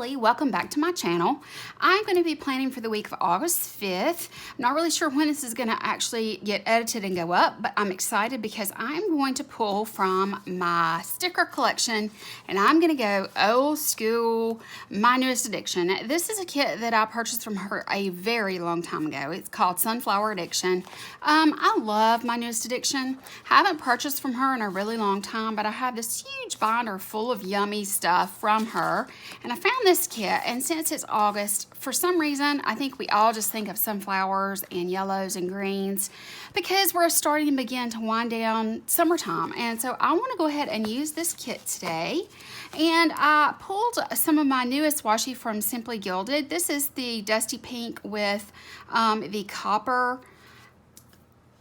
Kelly. Welcome back to my channel. I'm going to be planning for the week of August 5th. I'm not really sure when this is going to actually get edited and go up, but I'm excited because I'm going to pull from my sticker collection and I'm going to go old school, my newest addiction. This is a kit that I purchased from her a very long time ago. It's called Sunflower Addiction. I love my newest addiction. I haven't purchased from her in a really long time, but I have this huge binder full of yummy stuff from her, and I found this kit, and since it's August, for some reason I think we all just think of sunflowers and yellows and greens because we're starting to begin to wind down summertime, and so I want to go ahead and use this kit today. And I pulled some of my newest washi from Simply Gilded. This is the dusty pink with the copper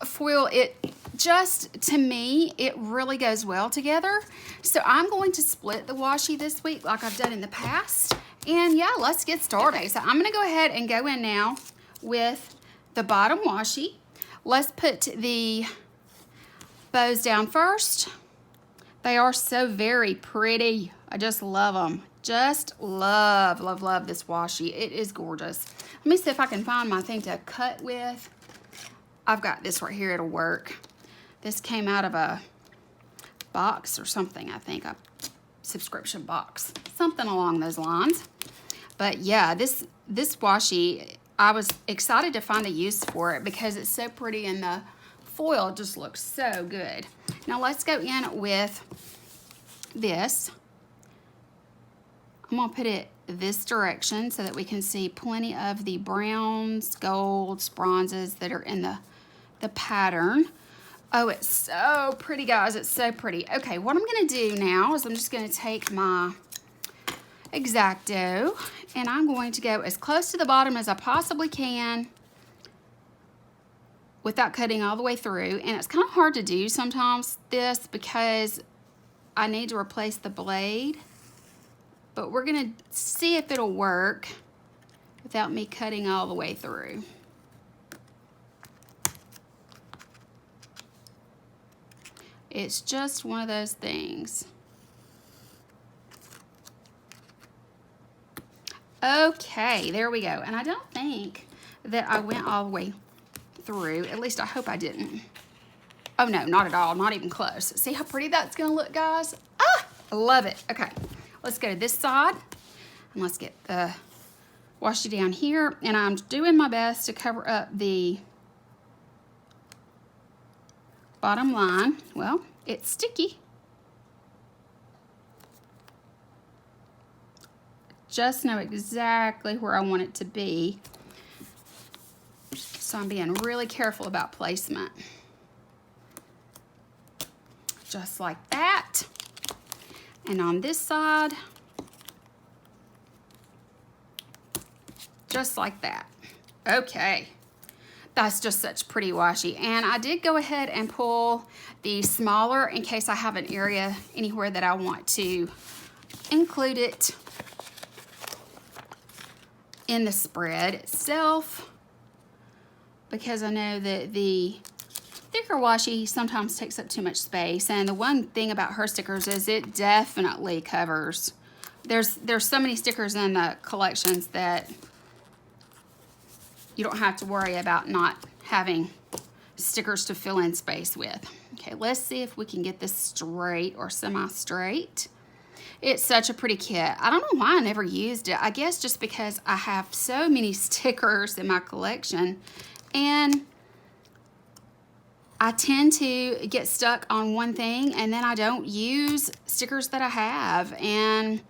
foil. It just, to me, it really goes well together. So I'm going to split the washi this week like I've done in the past. And yeah, let's get started. So I'm going to go ahead and go in now with the bottom washi. Let's put the bows down first. They are so very pretty. I just love them. Just love, love, love this washi. It is gorgeous. Let me see if I can find my thing to cut with. I've got this right here, it'll work. This came out of a box or something, I think, a subscription box, something along those lines. But yeah, this washi, I was excited to find a use for it because it's so pretty and the foil just looks so good. Now let's go in with this. I'm gonna put it this direction so that we can see plenty of the browns, golds, bronzes that are in the pattern. Oh, it's so pretty, guys. It's so pretty. Okay, what I'm gonna do now is I'm just gonna take my X-Acto and I'm going to go as close to the bottom as I possibly can without cutting all the way through. And it's kind of hard to do sometimes this because I need to replace the blade, but we're gonna see if it'll work without me cutting all the way through. It's just one of those things. Okay, there we go. And I don't think that I went all the way through. At least I hope I didn't. Oh no, not at all, not even close. See how pretty that's gonna look, guys? Ah, I love it. Okay, let's go to this side and let's get the washi down here. And I'm doing my best to cover up the bottom line. Well, it's sticky. Just know exactly where I want it to be. So I'm being really careful about placement. Just like that. And on this side, just like that. Okay. That's just such pretty washi. And I did go ahead and pull the smaller in case I have an area anywhere that I want to include it in the spread itself, because I know that the thicker washi sometimes takes up too much space. And the one thing about her stickers is it definitely covers. There's so many stickers in the collections that you don't have to worry about not having stickers to fill in space with. Okay, let's see if we can get this straight or semi-straight. It's such a pretty kit. I don't know why I never used it. I guess just because I have so many stickers in my collection and I tend to get stuck on one thing and then I don't use stickers that I have and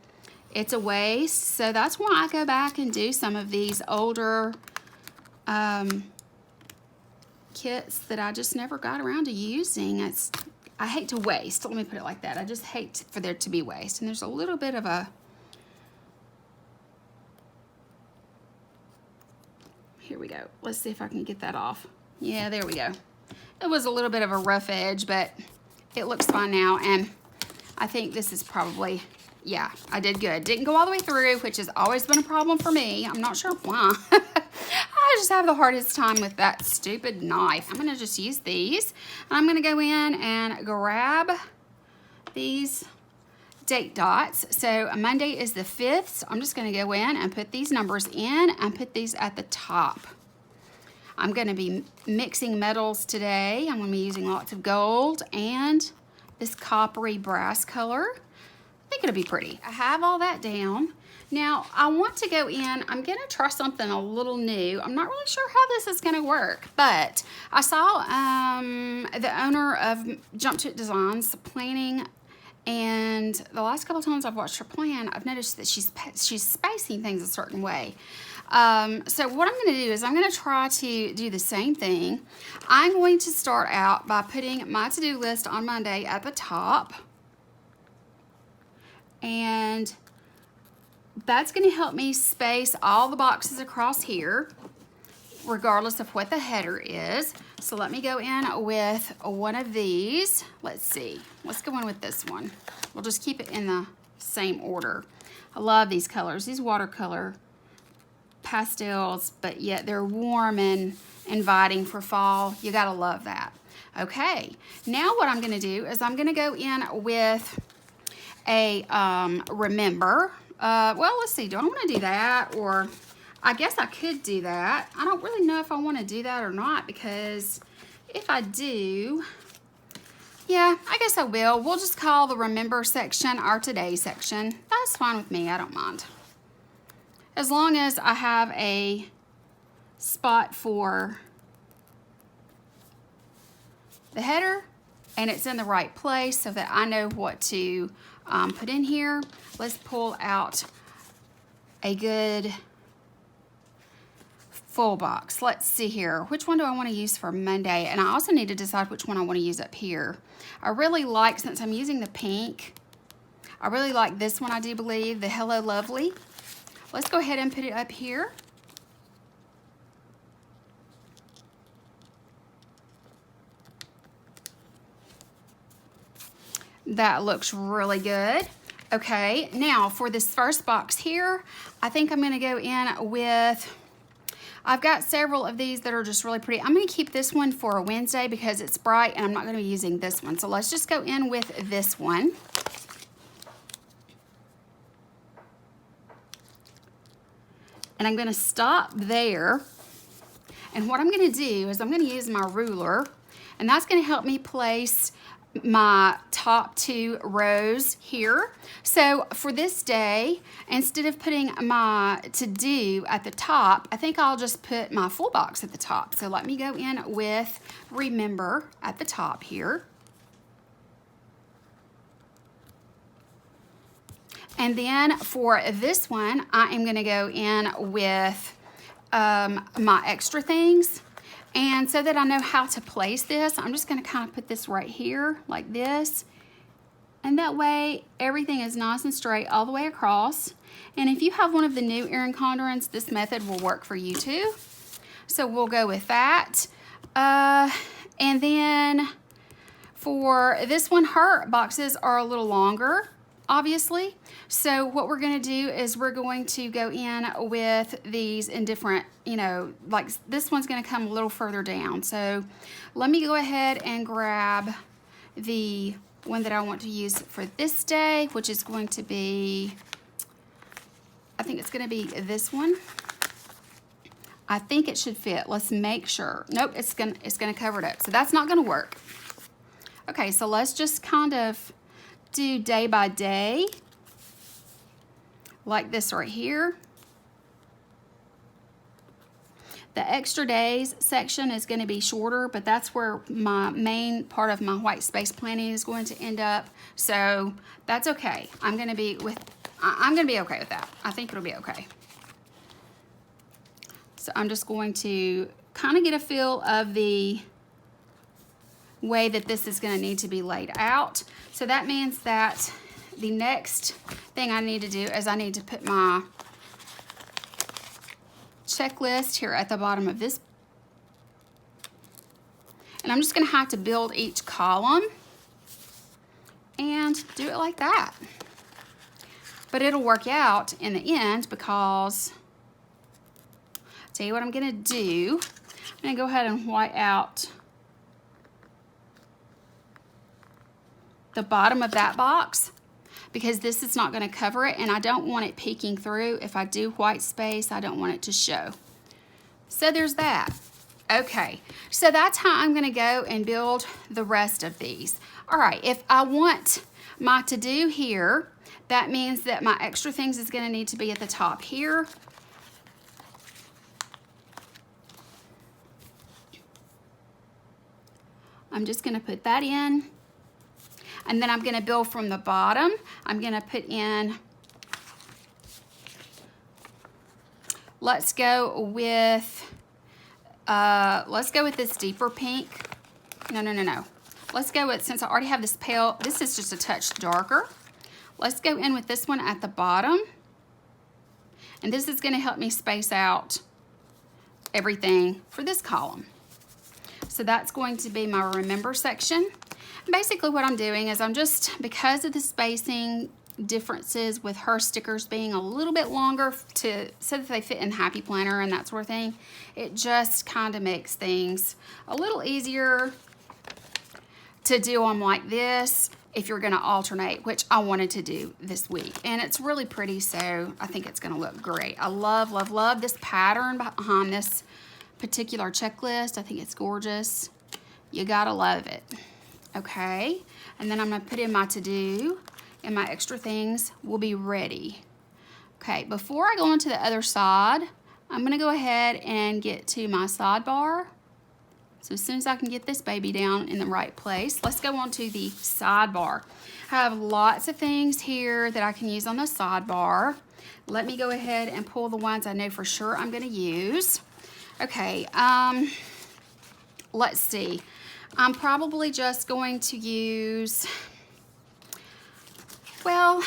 it's a waste. So that's why I go back and do some of these older kits that I just never got around to using. I hate to waste. Let me put it like that. I just hate for there to be waste. And there's a little bit of a, here we go. Let's see if I can get that off. Yeah, there we go. It was a little bit of a rough edge, but it looks fine now. And I think this is probably, yeah, I did good. Didn't go all the way through, which has always been a problem for me. I'm not sure why. I just have the hardest time with that stupid knife. I'm gonna just use these. I'm gonna go in and grab these date dots. So Monday is the 5th. So I'm just going to go in and put these numbers in and put these at the top. I'm going to be mixing metals today. I'm going to be using lots of gold and this coppery brass color. I think it'll be pretty. I have all that down. Now I want to go in, I'm going to try something a little new. I'm not really sure how this is going to work, but I saw the owner of Jump to It Designs planning, and the last couple times I've watched her plan, I've noticed that she's spacing things a certain way. So what I'm going to do is I'm going to try to do the same thing. I'm going to start out by putting my to-do list on Monday at the top, and that's going to help me space all the boxes across here, regardless of what the header is. So let me go in with one of these. Let's see. Let's go in with this one. We'll just keep it in the same order. I love these colors. These watercolor pastels, but yet they're warm and inviting for fall. You got to love that. Okay. Now what I'm going to do is I'm going to go in with a remember. Well, let's see, do I want to do that? Or I guess I could do that. I don't really know if I want to do that or not, because if I do, yeah, I guess I will. We'll just call the remember section our today section. That's fine with me. I don't mind. As long as I have a spot for the header and it's in the right place so that I know what to put in here. Let's pull out a good full box. Let's see here. Which one do I want to use for Monday? And I also need to decide which one I want to use up here. I really like, since I'm using the pink, I really like this one, I do believe, the Hello Lovely. Let's go ahead and put it up here. That looks really good. Okay, now for this first box here, I think I'm going to go in with, I've got several of these that are just really pretty. I'm going to keep this one for a Wednesday because it's bright and I'm not going to be using this one. So let's just go in with this one. And I'm going to stop there. And what I'm going to do is I'm going to use my ruler, and that's going to help me place my top 2 rows here. So for this day, instead of putting my to-do at the top, I think I'll just put my full box at the top. So let me go in with remember at the top here. And then for this one, I am going to go in with my extra things. And so that I know how to place this, I'm just going to kind of put this right here like this. And that way, everything is nice and straight all the way across. And if you have one of the new Erin Condorens, this method will work for you too. So we'll go with that. And then for this one, her boxes are a little longer, obviously. So what we're going to do is we're going to go in with these in different, you know, like this one's going to come a little further down. So let me go ahead and grab the one that I want to use for this day, which is going to be, I think it's going to be this one. I think it should fit. Let's make sure. Nope, it's gonna cover it up. So that's not gonna work. Okay, so let's just kind of do day by day, like this right here. The extra days section is going to be shorter, but that's where my main part of my white space planning is going to end up. So that's okay. I'm going to be okay with that. I think it'll be okay. So I'm just going to kind of get a feel of the way that this is going to need to be laid out. So that means that the next thing I need to do is I need to put my checklist here at the bottom of this. And I'm just going to have to build each column and do it like that. But it'll work out in the end because, I'll tell you what I'm going to do. I'm going to go ahead and white out the bottom of that box, because this is not going to cover it, and I don't want it peeking through. If I do white space, I don't want it to show. So there's that. Okay, so that's how I'm going to go and build the rest of these. All right, if I want my to-do here, that means that my extra things is going to need to be at the top here. I'm just going to put that in. And then I'm going to build from the bottom. I'm going to put in, let's go with this deeper pink. No. Let's go with, since I already have this pale, this is just a touch darker. Let's go in with this one at the bottom. And this is going to help me space out everything for this column. So that's going to be my remember section. Basically what I'm doing is I'm just, because of the spacing differences with her stickers being a little bit longer so that they fit in Happy Planner and that sort of thing, it just kind of makes things a little easier to do them like this if you're going to alternate, which I wanted to do this week. And it's really pretty, so I think it's going to look great. I love, love, love this pattern behind this particular checklist. I think it's gorgeous. You gotta love it. Okay, and then I'm gonna put in my to-do, and my extra things will be ready. Okay, before I go on to the other side, I'm gonna go ahead and get to my sidebar. So as soon as I can get this baby down in the right place, let's go on to the sidebar. I have lots of things here that I can use on the sidebar. Let me go ahead and pull the ones I know for sure I'm gonna use. Okay, let's see. I'm probably just going to use, well,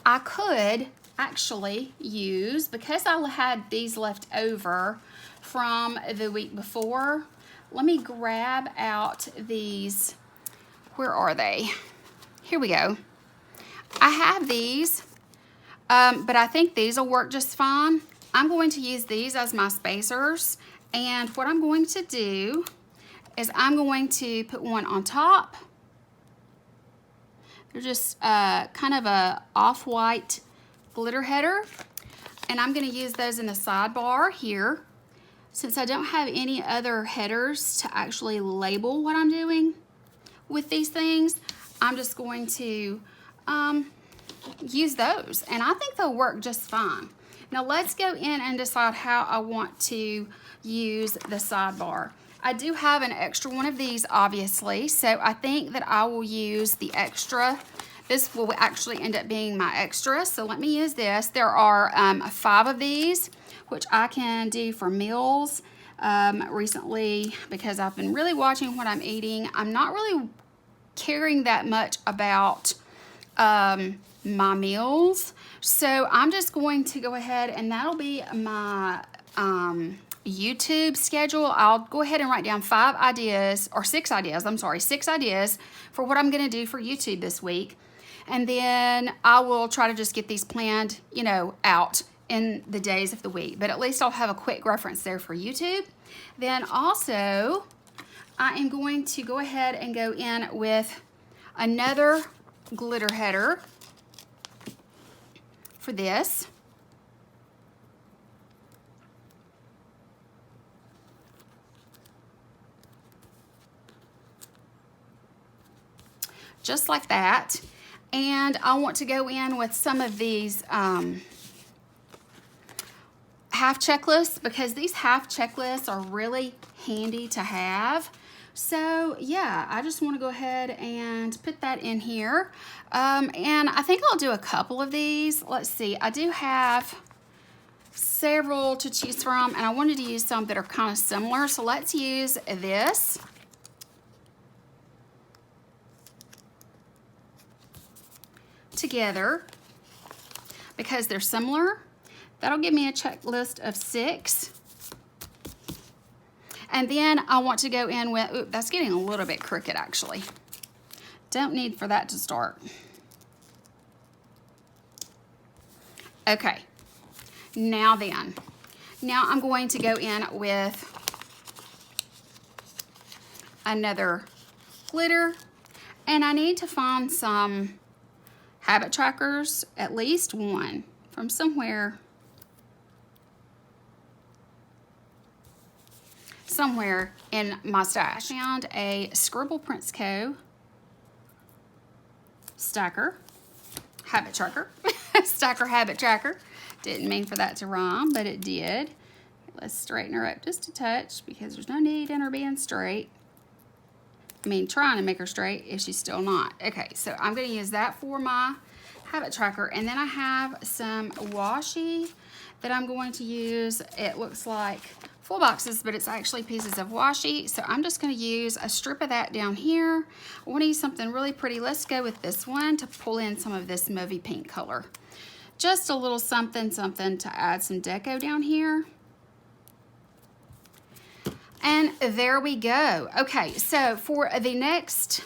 I could actually use, because I had these left over from the week before, let me grab out these. Where are they? Here we go. I have these, but I think these will work just fine. I'm going to use these as my spacers, and what I'm going to do is I'm going to put one on top. They're just kind of a off-white glitter header, and I'm going to use those in the sidebar here. Since I don't have any other headers to actually label what I'm doing with these things, I'm just going to use those, and I think they'll work just fine. Now let's go in and decide how I want to use the sidebar. I do have an extra one of these, obviously, so I think that I will use the extra. This will actually end up being my extra, so let me use this. There are 5 of these, which I can do for meals recently, because I've been really watching what I'm eating. I'm not really caring that much about my meals, so I'm just going to go ahead, and that'll be my YouTube schedule. I'll go ahead and write down 5 ideas, or 6 ideas, I'm sorry, 6 ideas for what I'm going to do for YouTube this week. And then I will try to just get these planned, you know, out in the days of the week. But at least I'll have a quick reference there for YouTube. Then also, I am going to go ahead and go in with another glitter header for this. Just like that. And I want to go in with some of these half checklists, because these half checklists are really handy to have. So yeah, I just want to go ahead and put that in here. And I think I'll do a couple of these. Let's see, I do have several to choose from, and I wanted to use some that are kind of similar. So let's use this. Together, because they're similar. That'll give me a checklist of 6. And then I want to go in with, ooh, that's getting a little bit crooked actually. Don't need for that to start. Okay, now then, now I'm going to go in with another glitter. And I need to find some habit trackers, at least one from somewhere in my stash. I found a Scribble Prints Co. stacker habit tracker. Stacker habit tracker. Didn't mean for that to rhyme, but it did. Let's straighten her up just a touch because there's no need in her being straight. I mean, trying to make her straight if she's still not. Okay, so I'm going to use that for my habit tracker. And then I have some washi that I'm going to use. It looks like full boxes, but it's actually pieces of washi. So I'm just going to use a strip of that down here. I want to use something really pretty. Let's go with this one to pull in some of this mauvey pink color. Just a little something to add some deco down here. And there we go. Okay, so for the next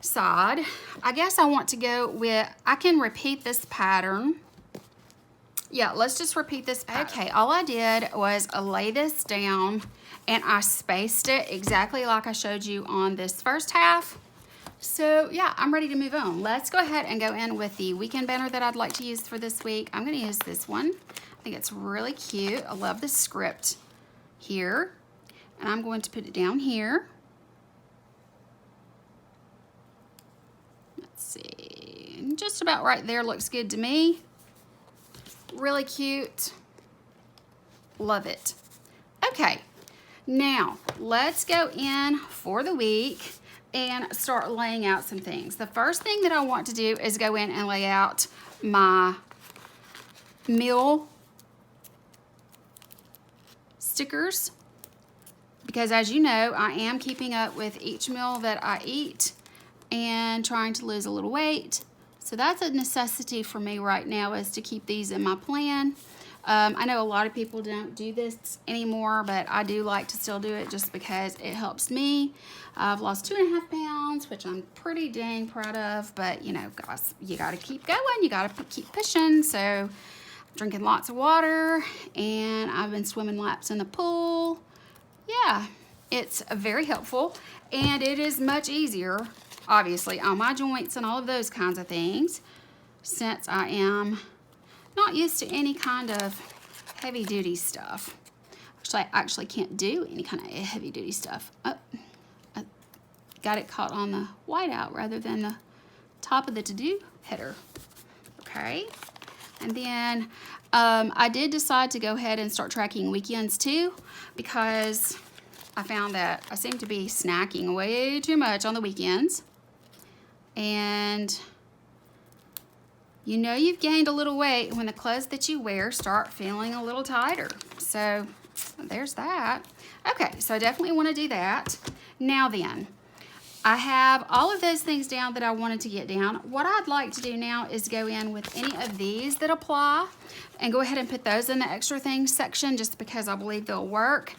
side, I guess I want to go with, I can repeat this pattern. Yeah, let's just repeat this pattern. Okay, all I did was lay this down and I spaced it exactly like I showed you on this first half. So yeah, I'm ready to move on. Let's go ahead and go in with the weekend banner that I'd like to use for this week. I'm gonna use this one. I think it's really cute. I love the script here. And I'm going to put it down here. Let's see, just about right there looks good to me. Really cute. Love it. Okay, now let's go in for the week and start laying out some things. The first thing that I want to do is go in and lay out my meal stickers, because as you know, I am keeping up with each meal that I eat and trying to lose a little weight. So that's a necessity for me right now, is to keep these in my plan. I know a lot of people don't do this anymore, but I do like to still do it just because it helps me. I've lost 2.5 pounds, which I'm pretty dang proud of, but you know, guys, you gotta keep going, you gotta keep pushing. So drinking lots of water, and I've been swimming laps in the pool. Yeah, it's very helpful, and it is much easier, obviously, on my joints and all of those kinds of things, since I am not used to any kind of heavy-duty stuff. I actually can't do any kind of heavy-duty stuff. Oh, I got it caught on the whiteout rather than the top of the to-do header. Okay, and then I did decide to go ahead and start tracking weekends too, because I found that I seem to be snacking way too much on the weekends. And you know you've gained a little weight when the clothes that you wear start feeling a little tighter. So there's that. Okay, so I definitely want to do that. Now then, I have all of those things down that I wanted to get down. What I'd like to do now is go in with any of these that apply and go ahead and put those in the extra things section, just because I believe they'll work.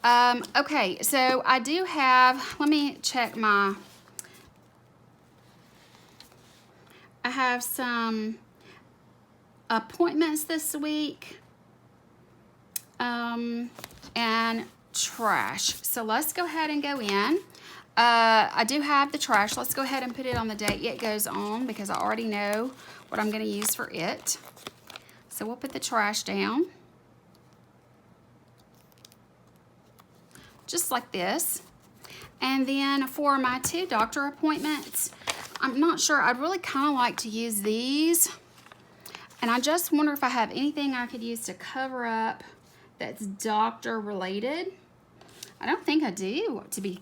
Okay, so I do have, let me check I have some appointments this week and trash. So let's go ahead and go in. I do have the trash. Let's go ahead and put it on the date it goes on, because I already know what I'm going to use for it. So we'll put the trash down. Just like this. And then for my 2 doctor appointments, I'm not sure. I'd really kind of like to use these. And I just wonder if I have anything I could use to cover up that's doctor related. I don't think I do, to be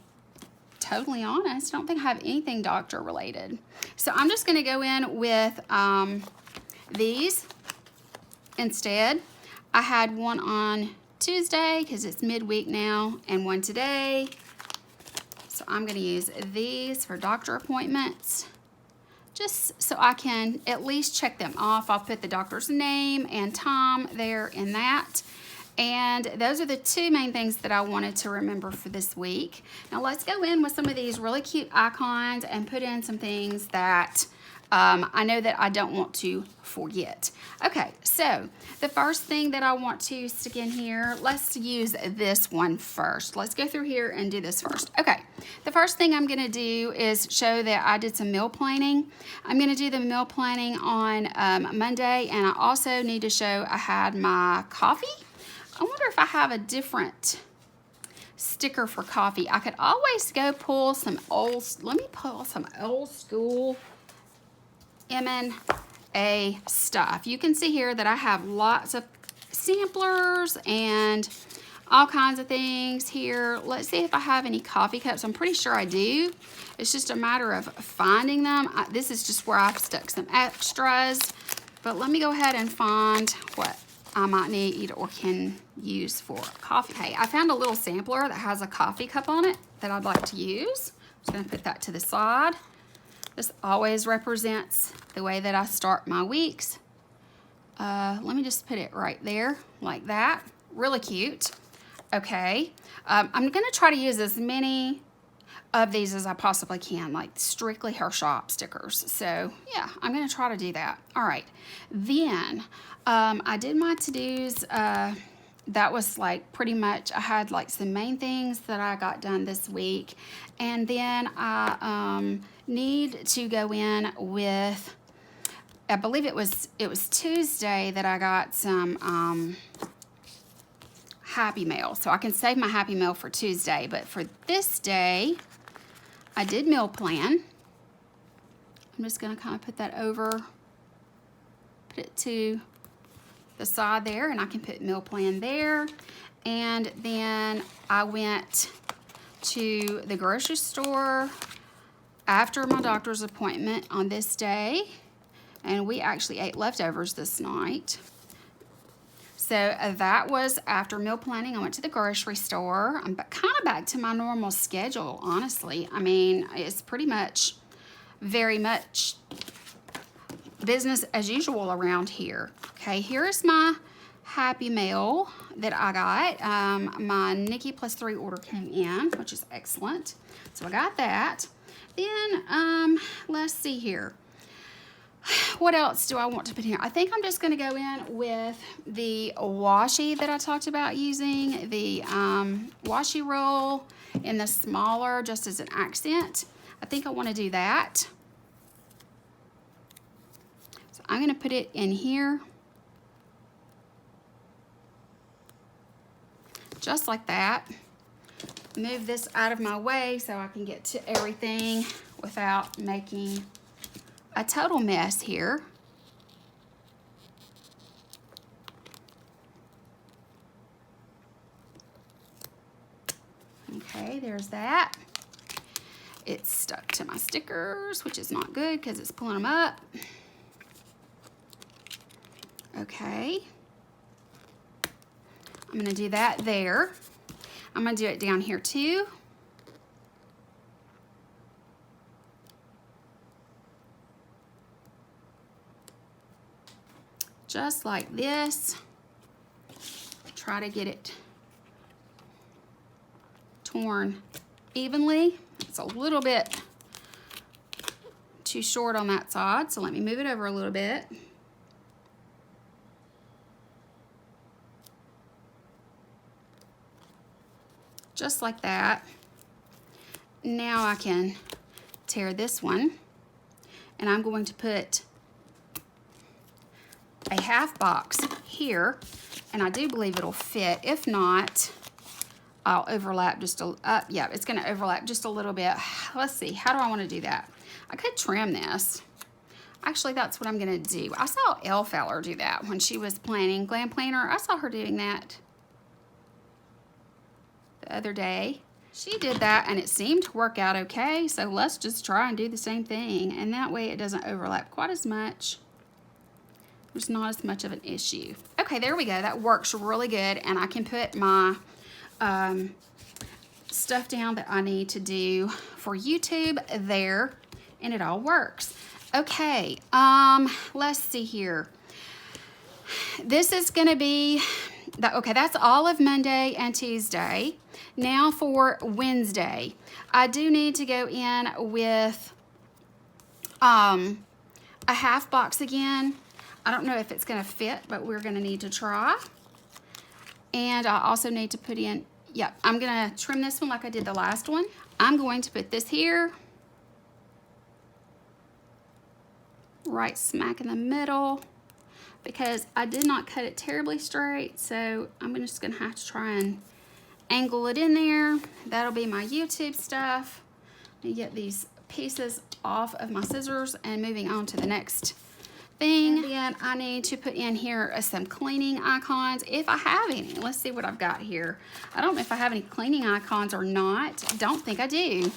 totally honest. I don't think I have anything doctor related. So I'm just going to go in with these instead. I had one on Tuesday because it's midweek now, and one today. So I'm going to use these for doctor appointments, just so I can at least check them off. I'll put the doctor's name and time there in that. And those are the 2 main things that I wanted to remember for this week. Now let's go in with some of these really cute icons and put in some things that I know that I don't want to forget. Okay, so the first thing that I want to stick in here, let's use this one first. Let's go through here and do this first. Okay, the first thing I'm gonna do is show that I did some meal planning. I'm gonna do the meal planning on Monday, and I also need to show I had my coffee. I wonder if I have a different sticker for coffee. I could always go pull some let me pull some old school M&A stuff. You can see here that I have lots of samplers and all kinds of things here. Let's see if I have any coffee cups. I'm pretty sure I do. It's just a matter of finding them. This is just where I've stuck some extras, but let me go ahead and find what I might need or can use for coffee. Okay, I found a little sampler that has a coffee cup on it that I'd like to use. I'm just gonna put that to the side. This always represents the way that I start my weeks. Let me just put it right there, like that. Really cute. Okay, I'm gonna try to use as many of these as I possibly can, like strictly her shop stickers. So yeah, I'm gonna try to do that. All right, then I did my to-dos. That was like pretty much, I had like some main things that I got done this week. And then I need to go in with, I believe it was Tuesday that I got some Happy Mail. So I can save my Happy Mail for Tuesday. But for this day, I did meal plan. I'm just gonna kind of put that over, put it to the side there, and I can put meal plan there. And then I went to the grocery store after my doctor's appointment on this day, and we actually ate leftovers this night. So that was after meal planning. I went to the grocery store. I'm kind of back to my normal schedule, honestly. I mean, it's pretty much, very much business as usual around here. Okay, here's my Happy Mail that I got. My Nikki Plus 3 order came in, which is excellent. So I got that. Then, let's see here. What else do I want to put here? I think I'm just going to go in with the washi that I talked about using, the washi roll in the smaller, just as an accent. I think I want to do that. So I'm going to put it in here. Just like that. Move this out of my way so I can get to everything without making a total mess here. Okay, there's that. It's stuck to my stickers, which is not good because it's pulling them up. Okay. I'm gonna do that there. I'm gonna do it down here too. Just like this. Try to get it torn evenly. It's a little bit too short on that side, so let me move it over a little bit. Just like that. Now I can tear this one, and I'm going to put a half box here, and I do believe it'll fit. If not, I'll overlap just a, yeah, it's gonna overlap just a little bit. Let's see, how do I wanna do that? I could trim this. Actually, that's what I'm gonna do. I saw Elle Feller do that when she was planning, Glam Planner. I saw her doing that the other day. She did that and it seemed to work out okay, so let's just try and do the same thing, and that way it doesn't overlap quite as much. There's not as much of an issue. Okay, there we go. That works really good, and I can put my stuff down that I need to do for YouTube there, and it all works. Okay, let's see here. This is gonna be, okay, that's all of Monday and Tuesday. Now for Wednesday, I do need to go in with a half box again. I don't know if it's gonna fit, but we're gonna need to try. And I also need to put in, yep, I'm gonna trim this one like I did the last one. I'm going to put this here, right smack in the middle, because I did not cut it terribly straight, so I'm just gonna have to try and angle it in there. That'll be my YouTube stuff. Let me get these pieces off of my scissors and moving on to the next thing. And then I need to put in here some cleaning icons if I have any. Let's see what I've got here. I don't know if I have any cleaning icons or not. I don't think I do.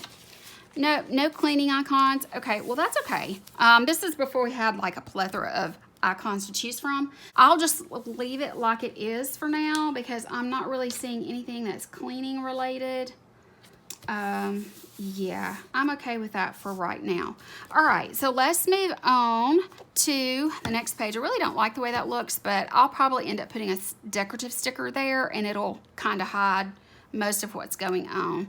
No cleaning icons. Okay, well that's okay. This is before we had like a plethora of icons to choose from. I'll just leave it like it is for now because I'm not really seeing anything that's cleaning related. Yeah, I'm okay with that for right now. All right, so let's move on to the next page. I really don't like the way that looks, but I'll probably end up putting a decorative sticker there and it'll kind of hide most of what's going on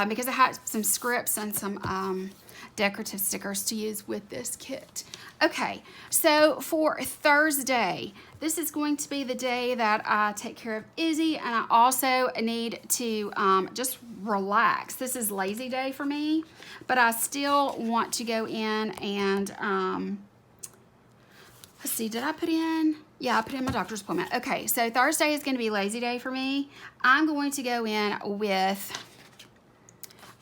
because I have some scripts and some decorative stickers to use with this kit. Okay, so for Thursday, this is going to be the day that I take care of Izzy, and I also need to just relax. This is lazy day for me, but I still want to go in and, let's see, did I put in? Yeah, I put in my doctor's appointment. Okay, so Thursday is going to be lazy day for me. I'm going to go in with,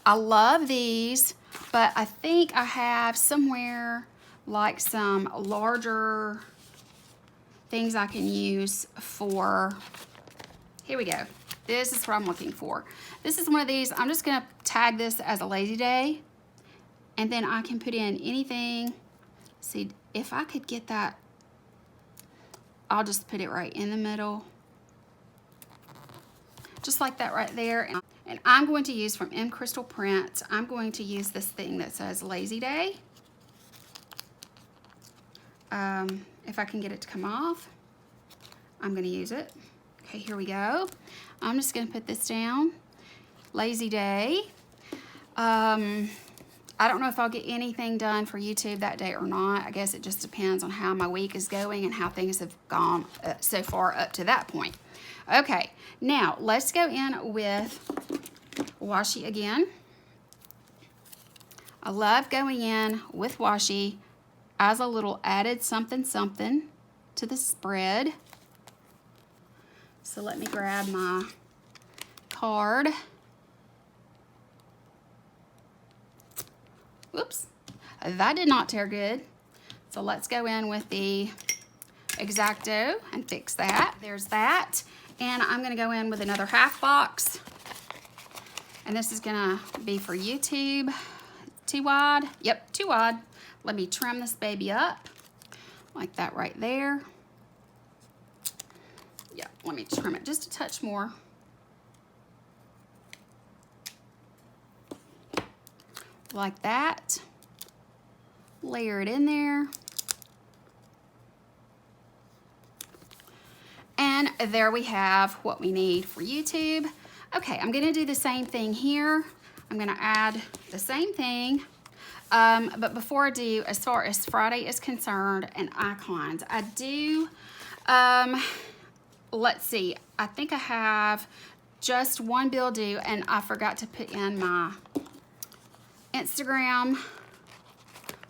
I love these, but I think I have somewhere like some larger things I can use for, here we go. This is what I'm looking for. This is one of these, I'm just gonna tag this as a lazy day, and then I can put in anything. See, if I could get that, I'll just put it right in the middle. Just like that right there. And I'm going to use from M Crystal Prints, I'm going to use this thing that says lazy day. If I can get it to come off, I'm gonna use it. Okay, here we go. I'm just gonna put this down. Lazy day. I don't know if I'll get anything done for YouTube that day or not. I guess it just depends on how my week is going and how things have gone so far up to that point. Okay, now let's go in with washi again. I love going in with washi as a little added something to the spread. So let me grab my card. Whoops, that did not tear good. So let's go in with the X-Acto and fix that. There's that. And I'm gonna go in with another half box. And this is gonna be for YouTube. Too wide? Yep, too wide. Let me trim this baby up like that right there. Yeah, let me trim it just a touch more. Like that. Layer it in there. And there we have what we need for YouTube. Okay, I'm gonna do the same thing here. I'm gonna add the same thing. But before I do, as far as Friday is concerned and icons, I do, let's see, I think I have just one bill due and I forgot to put in my Instagram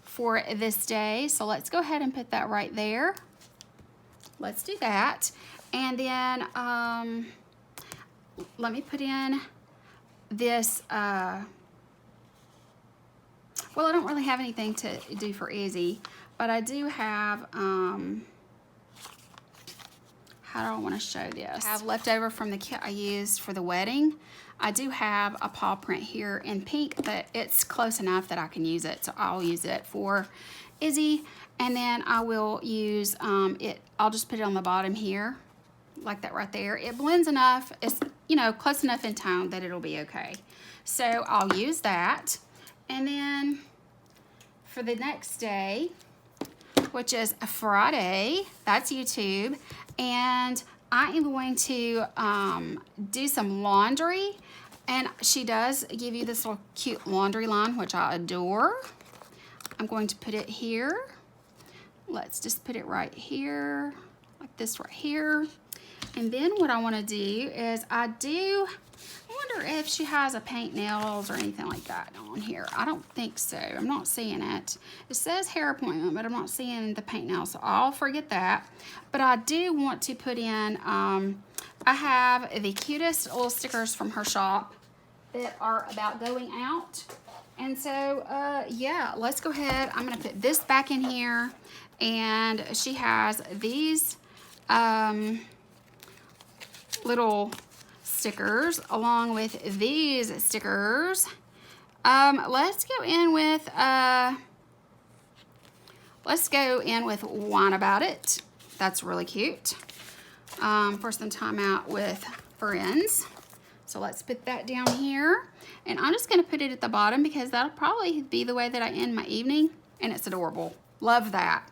for this day. So let's go ahead and put that right there. Let's do that. And then, let me put in this, well, I don't really have anything to do for Izzy, but I do have, how do I want to show this? I have leftover from the kit I used for the wedding. I do have a paw print here in pink, but it's close enough that I can use it, so I'll use it for Izzy. And then I will use I'll just put it on the bottom here, like that right there. It blends enough, it's, you know, close enough in tone that it'll be okay. So I'll use that. And then for the next day, which is a Friday, that's YouTube, and I am going to do some laundry, and she does give you this little cute laundry line, which I adore. I'm going to put it here let's just put it right here, like this right here. And then what I want to do is I wonder if she has a paint nails or anything like that on here. I don't think so. I'm not seeing it. It says hair appointment, but I'm not seeing the paint nails, so I'll forget that. But I do want to put in, I have the cutest little stickers from her shop that are about going out. And so, yeah, let's go ahead. I'm going to put this back in here. And she has these little stickers along with these stickers. Let's go in with Wine About It. That's really cute. For some time out with friends. So let's put that down here. And I'm just going to put it at the bottom because that'll probably be the way that I end my evening. And it's adorable. Love that.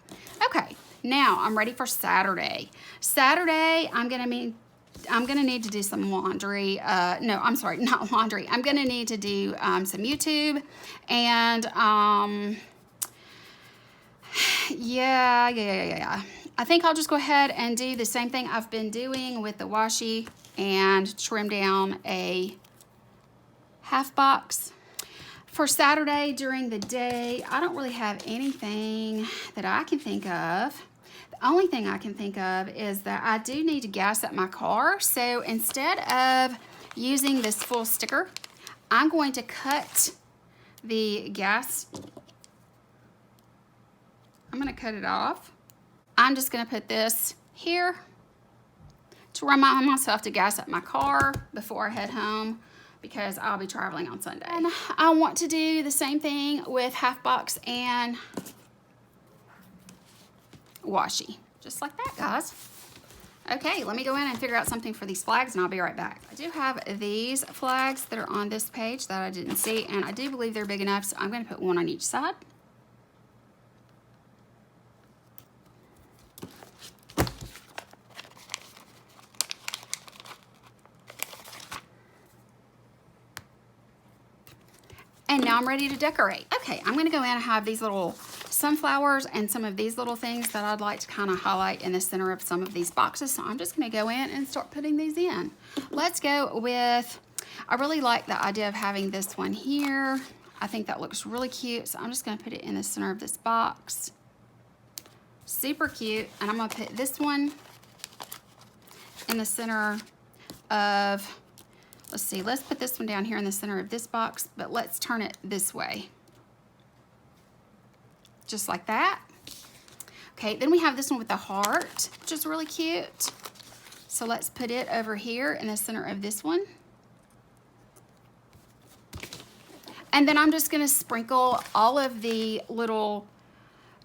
Okay, now I'm ready for Saturday. Saturday, I'm gonna need to do some laundry. No, I'm sorry, not laundry. I'm gonna need to do some YouTube, and yeah. I think I'll just go ahead and do the same thing I've been doing with the washi and trim down a half box. For Saturday during the day, I don't really have anything that I can think of. The only thing I can think of is that I do need to gas up my car. So instead of using this full sticker, I'm going to cut the gas. I'm going to cut it off. I'm just going to put this here to remind myself to gas up my car before I head home, because I'll be traveling on Sunday. And I want to do the same thing with half box and washi. Just like that, guys. Okay, let me go in and figure out something for these flags, and I'll be right back. I do have these flags that are on this page that I didn't see, and I do believe they're big enough, so I'm going to put one on each side. And now I'm ready to decorate. Okay, I'm gonna go in and have these little sunflowers and some of these little things that I'd like to kind of highlight in the center of some of these boxes. So I'm just gonna go in and start putting these in. Let's go with, I really like the idea of having this one here. I think that looks really cute. So I'm just gonna put it in the center of this box. Super cute. And I'm gonna put this one in the center of, let's see, let's put this one down here in the center of this box, but let's turn it this way. Just like that. Okay, then we have this one with the heart, which is really cute. So let's put it over here in the center of this one. And then I'm just gonna sprinkle all of the little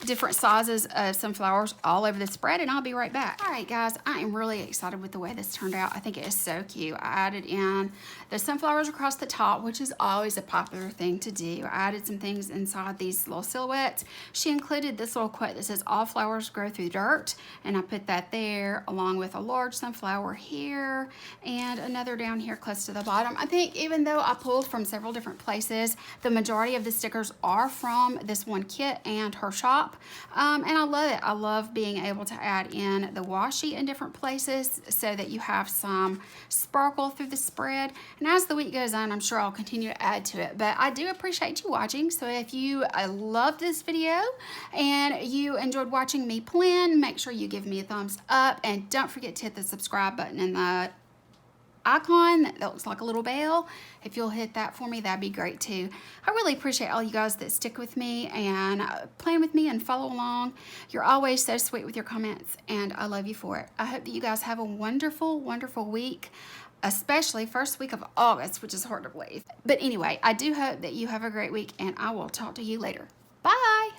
different sizes of sunflowers all over the spread, and I'll be right back. All right, guys, I am really excited with the way this turned out. I think it is so cute. I added in the sunflowers across the top, which is always a popular thing to do. I added some things inside these little silhouettes. She included this little quote that says, "All flowers grow through dirt," and I put that there along with a large sunflower here and another down here close to the bottom. I think even though I pulled from several different places, the majority of the stickers are from this one kit and her shop. And I love it. I love being able to add in the washi in different places so that you have some sparkle through the spread. And as the week goes on, I'm sure I'll continue to add to it. But I do appreciate you watching. So if you loved this video and you enjoyed watching me plan, make sure you give me a thumbs up. And don't forget to hit the subscribe button in the icon that looks like a little bell. If you'll hit that for me, that'd be great too. I really appreciate all you guys that stick with me and plan with me and follow along. You're always so sweet with your comments, and I love you for it. I hope that you guys have a wonderful, wonderful week, especially first week of August, which is hard to believe. But anyway, I do hope that you have a great week, and I will talk to you later. Bye.